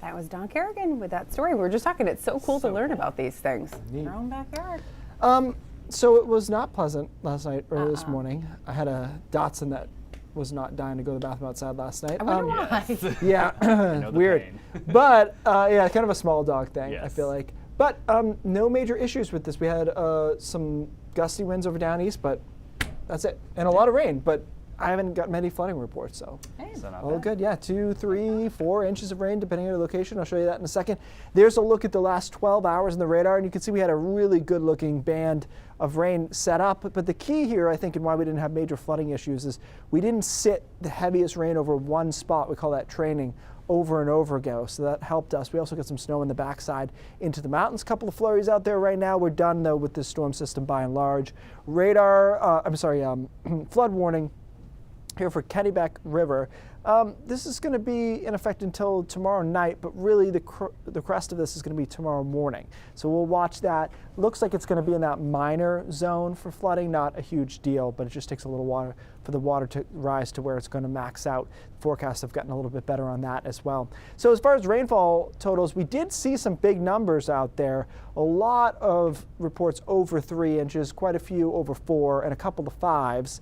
That was Don Kerrigan with that story. We were just talking. It's so cool to learn about these things. Neat. Your own backyard. So it was not pleasant last night or this morning. I had a Dotson that was not dying to go to the bathroom outside last night. I wonder why. Yeah, weird. Pain. But yeah, kind of a small dog thing, I Yes. feel like. But no major issues with this. We had some gusty winds over down east, but that's it. And a lot of rain, but I haven't got many flooding reports, so. Hey. So not All bad. good, yeah, 2, 3, 4 inches of rain, depending on the location. I'll show you that in a second. There's a look at the last 12 hours in the radar, and you can see we had a really good-looking band of rain set up. But the key here, I think, and why we didn't have major flooding issues is we didn't sit the heaviest rain over one spot. We call that training over and over ago, so that helped us. We also got some snow in the backside into the mountains. Couple of flurries out there right now. We're done, though, with this storm system by and large. Radar, flood warning here for Kennebec River. This is going to be in effect until tomorrow night, but really the crest of this is going to be tomorrow morning. So we'll watch that. Looks like it's going to be in that minor zone for flooding, not a huge deal, but it just takes a little water for the water to rise to where it's going to max out. Forecasts have gotten a little bit better on that as well. So as far as rainfall totals, we did see some big numbers out there. A lot of reports over 3 inches, quite a few over 4, and a couple of 5s.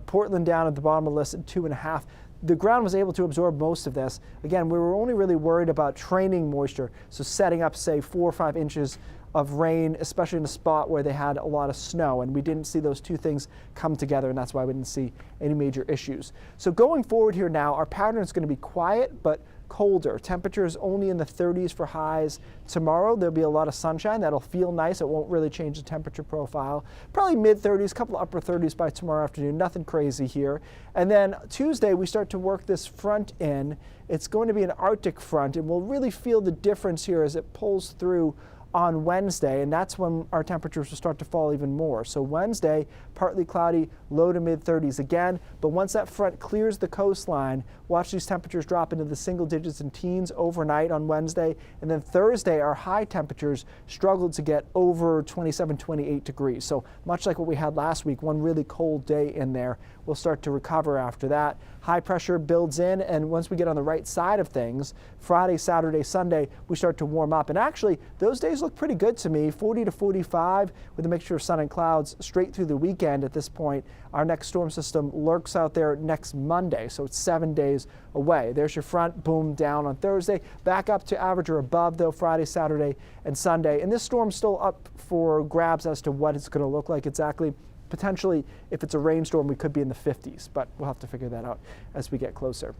Portland down at the bottom of the list at 2.5. The ground was able to absorb most of this. Again, we were only really worried about training moisture, so setting up, say, 4 or 5 inches of rain, especially in a spot where they had a lot of snow, and we didn't see those two things come together, and that's why we didn't see any major issues. So going forward here now, our pattern is going to be quiet, but colder. Temperatures only in the 30s for highs. Tomorrow there'll be a lot of sunshine. That'll feel nice. It won't really change the temperature profile. Probably mid-30s, a couple of upper 30s by tomorrow afternoon. Nothing crazy here. And then Tuesday we start to work this front in. It's going to be an Arctic front, and we'll really feel the difference here as it pulls through on Wednesday, and that's when our temperatures will start to fall even more. So Wednesday, partly cloudy, low to mid 30s again, but once that front clears the coastline, watch these temperatures drop into the single digits and teens overnight on Wednesday, and then Thursday, our high temperatures struggled to get over 27, 28 degrees. So much like what we had last week, one really cold day in there. We'll start to recover after that. High pressure builds in, and once we get on the right side of things, Friday, Saturday, Sunday, we start to warm up. And actually, those days look pretty good to me, 40 to 45 with a mixture of sun and clouds straight through the weekend at this point. Our next storm system lurks out there next Monday, so it's 7 days away. There's your front, boom, down on Thursday. Back up to average or above, though, Friday, Saturday, and Sunday. And this storm's still up for grabs as to what it's going to look like exactly. Potentially, if it's a rainstorm, we could be in the 50s, but we'll have to figure that out as we get closer.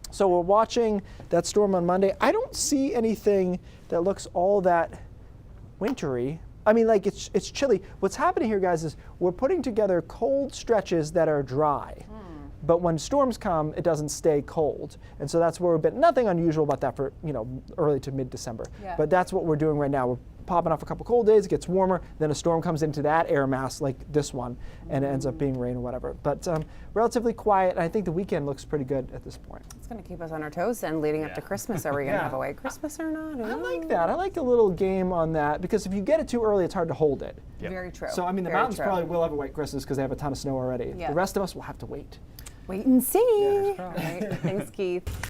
So we're watching that storm on Monday. I don't see anything that looks all that wintry. I mean, like it's chilly. What's happening here, guys, is we're putting together cold stretches that are dry. But when storms come, it doesn't stay cold. And so that's where we've been. Nothing unusual about that for, early to mid-December. Yeah. But that's what we're doing right now. We're popping off a couple cold days, it gets warmer, then a storm comes into that air mass like this one, and it ends up being rain or whatever. But relatively quiet, and I think the weekend looks pretty good at this point. It's going to keep us on our toes and leading up to Christmas. Are we going to have a white Christmas or not? I like that. I like a little game on that, because if you get it too early, it's hard to hold it. Yep. Very true. So, I mean, the Very mountains true. probably will have a white Christmas because they have a ton of snow already. Yeah. The rest of us will have to wait. Wait and see. Yeah, All right. Thanks, Keith.